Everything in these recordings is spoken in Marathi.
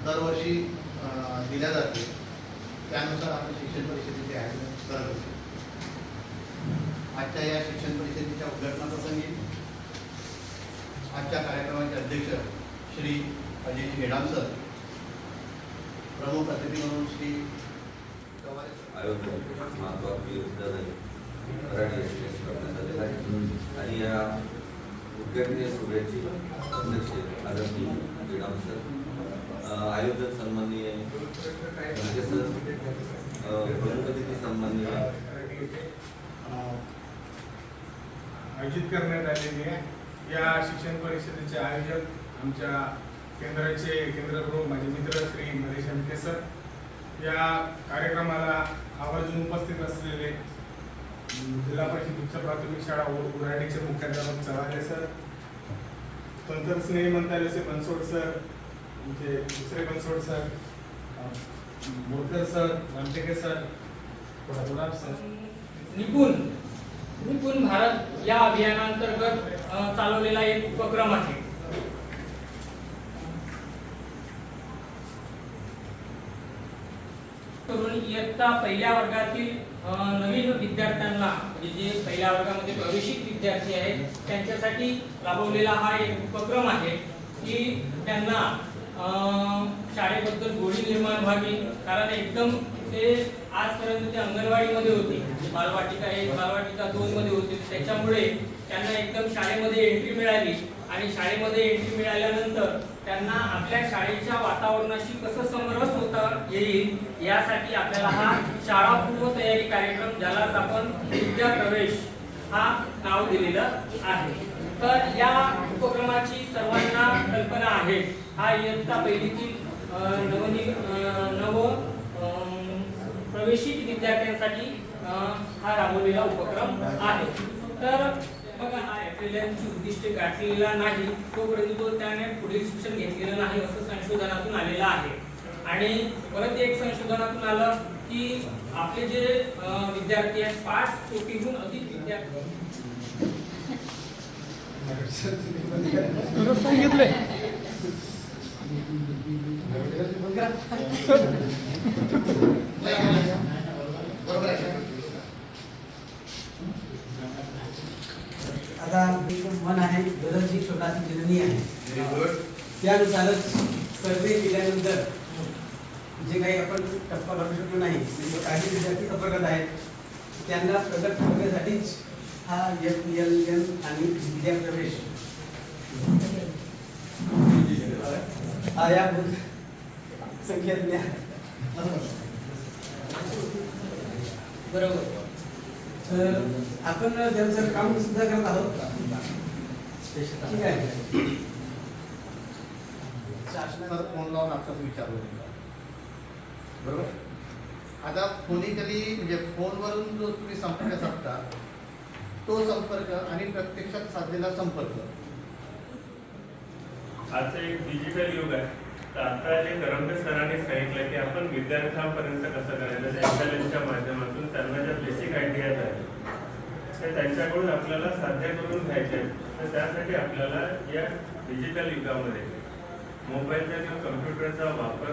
दरवर्षी दिल्या जाते, त्यानुसार आपण शिक्षण परिषदेचे आयोजन करत असतो. आजच्या या शिक्षण परिषदेच्या उद्घाटनाप्रसंगी आजच्या कार्यक्रमाचे अध्यक्ष श्री अजय गेडाम सर, प्रमुख अतिथी म्हणून श्री आणि या उद्घाटनीय सोहळ्याची अध्यक्ष आदरणीय गेडाम सर, आयोजक सन्माननीय सर, प्रमुख अतिथी सन्माननीय आयोजित करण्यात आलेली आहे. या शिक्षण परिषदेचे आयोजक आमच्या केंद्र प्रमुख माझे मित्र श्री महेश आमटे सर. या कार्यक्रमाला आवर्जून उपस्थित असलेले जिल्हा परिषद उच्च प्राथमिक शाळा उराडीचे मुख्याध्यापक चव्हाणे सर, तंत्र स्नेही मंत्रालयाचे बनसोड सर, म्हणजे दुसरे Bansod sir, Morkar sir, Ramteke sir, Gulab sir. Nipun Bharat या अभियानांतर्गत चालवलेला एक उपक्रम आहे. इयत्ता पहिल्या वर्गातील नवीन विद्यार्थ्यांना, म्हणजे जे पहिल्या वर्गामध्ये प्रवेशित विद्यार्थी आहेत त्यांच्यासाठी राबवलेला हा एक उपक्रम आहे की त्यांना शाळेबद्दल गोडी निर्माण व्हावी. कारण एकदम ते आजपर्यंत ते अंगणवाडीमध्ये होते, बालवाटिका 1 बालवाटिका 2 मध्ये होते. त्याच्यामुळे त्यांना एकदम शाळेमध्ये एंट्री मिळाली आणि शाळेमध्ये एंट्री मिळाल्यानंतर त्यांना आपल्या शाळेच्या वातावरणाशी कसं समरस होता येईल यासाठी आपल्याला हा शाळापूर्व तयारी कार्यक्रम, ज्यालाच आपण विद्या प्रवेश हा नाव दिलेलं आहे. तर या उपक्रमाची सर्वांना कल्पना आहे. हा इयत्ता पहिलीतील नव प्रवेशित विद्यार्थ्यांसाठी हा राबवलेला उपक्रम आहे. तर बघा, हा एप्रिलची उद्दिष्टे गाठलेला नाही तोपर्यंत त्याने पुढील शिक्षण घेतलेलं नाही असं संशोधनातून आलेलं आहे. आणि परत एक संशोधनातून आलं की आपले जे विद्यार्थी आहेत 5 कोटीहून अधिक विद्यार्थी आता मन आहे, गरज ही छोटासी जननी आहे. त्यानुसारच सर्वे केल्यानंतर जे काही आपण टप्पा काढू शकलो नाही, म्हणजे काही विद्यार्थी संपर्कात आहेत, त्यांना प्रगत करण्यासाठीच हा FLN आणि विद्या प्रवेश हा या संख्येतल्या बरोबर. तर आपण त्यांचं काम सुद्धा करत आहोत. ठीक आहे. शासनाचा फोन लावून आपल्याला विचारलं बरोबर. आता फोनिकली म्हणजे फोनवरून जो तुम्ही संपर्क साधता तो संपर्क आणि प्रत्यक्षात साधलेला संपर्क, आजचं एक डिजिटल युग आहे. तर आता जे करमटे सरांनी सांगितलं की आपण विद्यार्थ्यांपर्यंत कसं करायचं, FLNच्या माध्यमातून त्यांना ज्या बेसिक आयडियाज आहेत ते त्यांच्याकडून आपल्याला साध्य करून घ्यायचे आहेत. तर त्यासाठी आपल्याला या डिजिटल युगामध्ये मोबाईलच्या किंवा कम्प्युटरचा वापर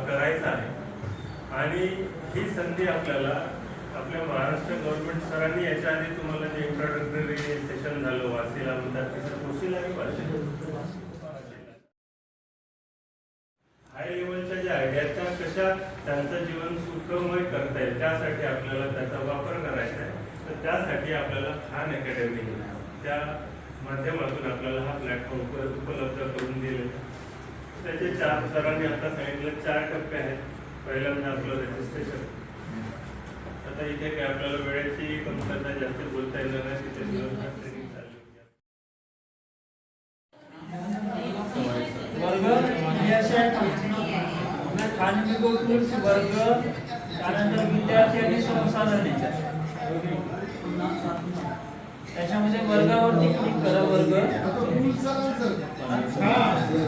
करायचा आहे. आणि ही संधी आपल्याला आपल्या महाराष्ट्र गव्हर्नमेंट सरांनी याच्या आधी तुम्हाला जे इंट्रोडक्टरी सेशन झालं वासीला म्हणतात तसं कृषीलाही पाहिजे. हाय लेवलच्या ज्या आयडिया त्या कशा त्यांचं जीवन सुखमय करता येईल त्यासाठी आपल्याला त्याचा वापर करायचा आहे. तर त्यासाठी आपल्याला खान अकॅडमी त्या माध्यमातून आपल्याला हा प्लॅटफॉर्म उपलब्ध करून दिले. त्याचे 4 सरांनी आता सांगितलं 4 टप्पे आहेत. पहिल्यांदा आपलं रजिस्ट्रेशन. आता इथे काय आपल्याला वेळेची कमतरता जास्त बोलता येणार नाही, तिथे ईबुक्स वर्ग, त्यानंतर विद्यार्थी आणि संसाधने, त्याच्यामध्ये वर्गावरती क्लिक करा. वर्ग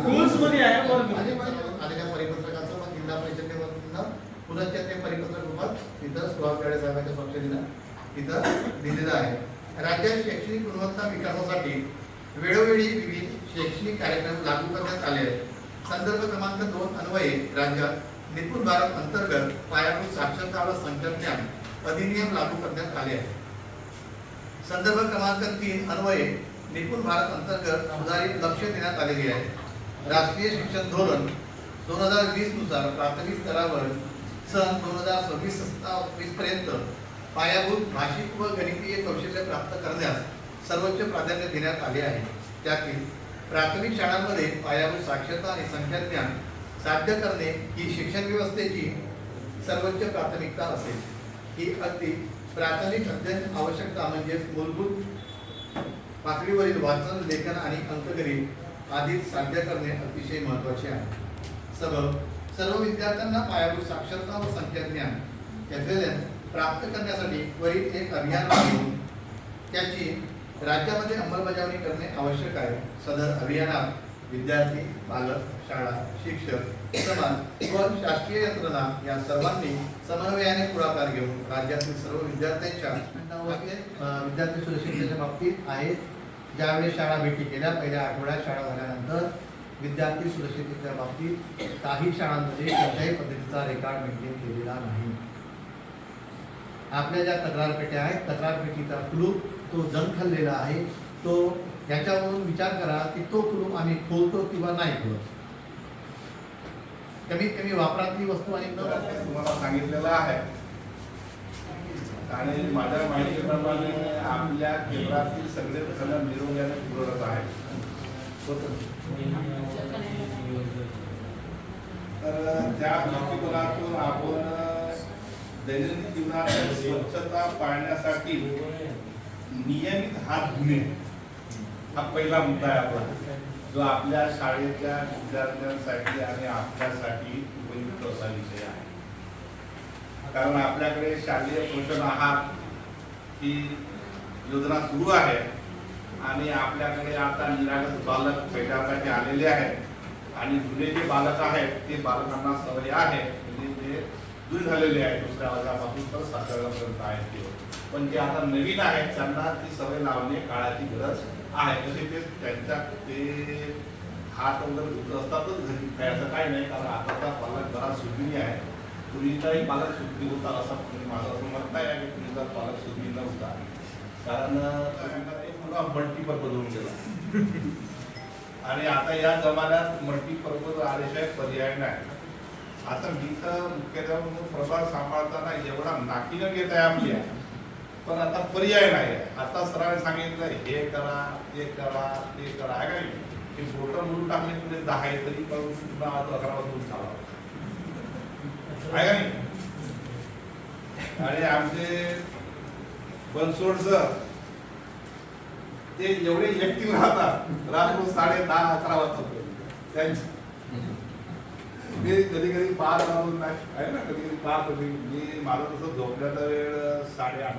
टूल्स मध्ये आहे वर्ग. आलेल्या परिपत्रकाचं मग जिल्हा परिषदेने पुन्हा ते परिपत्रक रूपात तिथं सुहास गाडे साहेबांच्या स्वाक्षरीनं तिथं दिलेलं आहे. राज्यात शैक्षणिक गुणवत्ता विकासासाठी वेळोवेळी विविध शैक्षणिक कार्यक्रम लागू करण्यात आले आहेत. संदर्भ क्रमांक 2 अन्वये राज्यात निपुण भारत अंतर्गत पायाभूत साक्षरता व संख्याज्ञान अधिनियम लागू करण्यात आले आहे. संदर्भ क्रमांक 3 अन्वये निपुण भारत अंतर्गत सुधारित लक्ष देण्यात आलेली आहे. राष्ट्रीय शिक्षण धोरण 2020 नुसार प्राथमिक स्तरावर सन 2026-27 पर्यंत पायाभूत भाषिक व गणितीय कौशल्य प्राप्त करण्यास सर्वोच्च प्राधान्य देण्यात आले आहे. त्यातील प्राथमिक शाळांमध्ये पायाभूत साक्षरता आणि संख्याज्ञान साध्य करणे ही शिक्षण व्यवस्थेची सर्वोच्च प्राथमिकता असेल. ही अगदी प्राथमिक अध्ययन आवश्यकता म्हणजे मूलभूत पातळीवरील वाचन, लेखन आणि अंकगणित आधीच साध्य करणे अतिशय महत्त्वाचे आहे. सर्व विद्यार्थ्यांना पायाभूत साक्षरता व संख्याज्ञान FLN प्राप्त करण्यासाठी वरील एक अभियान घेऊन त्याची राज्यामध्ये अंमलबजावणी करणे आवश्यक आहे. सदर अभियानात विद्यार्थी, पालक, शाळा, शिक्षक, समाज व शासकीय यंत्रणा या सर्वांनी समन्वयाने पुढाकार घेऊन राज्यातील सर्व विद्यार्थ्यांच्या विद्यार्थी सुरक्षिततेच्या बाबतीत आहेत. ज्यावेळेस शाळा भेटी केल्या, पहिल्या आठवड्यात शाळा झाल्यानंतर विद्यार्थी सुरक्षिततेच्या बाबतीत काही शाळांमध्ये कोणत्याही पद्धतीचा रेकॉर्ड मेंटेन केलेला नाही. आपल्या ज्या तक्रारपेट्या आहेत, तक्रारपेटीचा कुलूप तो जंग खाल्लेला आहे. तो याच्यावरून विचार करा की तो कुलूप आम्ही खोलतो किंवा नाही खोलत. कमीत कमी वापरातली वस्तू आणि तुम्हाला सांगितलेलं आहे आणि माझ्या माहितीप्रमाणे आपल्या केंद्रातील सगळे जण निरोग्याने पुरवत आहेत. तर त्या दृष्टिकोनातून आपण दैनंदिन जीवनात स्वच्छता पाळण्यासाठी नियमित हात धुणे हा पहिला मुद्दा आहे आपला, जो आपल्या शाळेच्या विद्यार्थ्यांसाठी आणि आपल्यासाठी उपयुक्त असा विषय आहे. कारण आपल्याकडे शालेय पोषण आहार ही योजना सुरू आहे आणि आपल्याकडे आता निरागस बालक भेटासाठी आलेले आहेत आणि जुने जे बालक आहेत ते बालकांना सवय आहे म्हणजे ते दूर झालेले आहेत दुसऱ्या वर्गापासून तर 7व्या वर्गापर्यंत आहेत ते. पण जे आता नवीन आहेत त्यांना ती सवय लावणे काळाची गरज आहे. तसे ते त्यांच्या ते हात वगैरे धुत असतातच घरी, काय असं काही नाही. कारण आताचा पालक जरा सुज्ञी आहे. पूर्वीचाही पालक सुज्ञी होता असं माझं असं म्हणत आहे की पूर्वीचा पालक सुज्ञी नव्हता. कारण मल्टीपर्पज होऊन गेला आणि आता या जमान्यात मल्टीपर्पज आल्याशिवाय पर्याय नाही. आता मी तर मुख्याध्यापक म्हणून प्रभाग सांभाळताना एवढा नाकीनं घेत आहे आपल्या, पण आता पर्याय नाही. आता सरांनी सांगितलं हे करा, ते करा, ते करा. आहे का हे बोटं म्हणून टाकले म्हणजे 10 आहे तरी पण पुन्हा 11 वाजून चालावं आहे का नाही. आणि आमचे बनसोड सर ते एवढे एकटी राहतात रात्र 10:30-11 वाजता त्यांची मी कधी कधी 5 वाजून नाही आहे ना, कधी कधी 5 कधी मी माझं तसं झोपण्याचा वेळ 8:30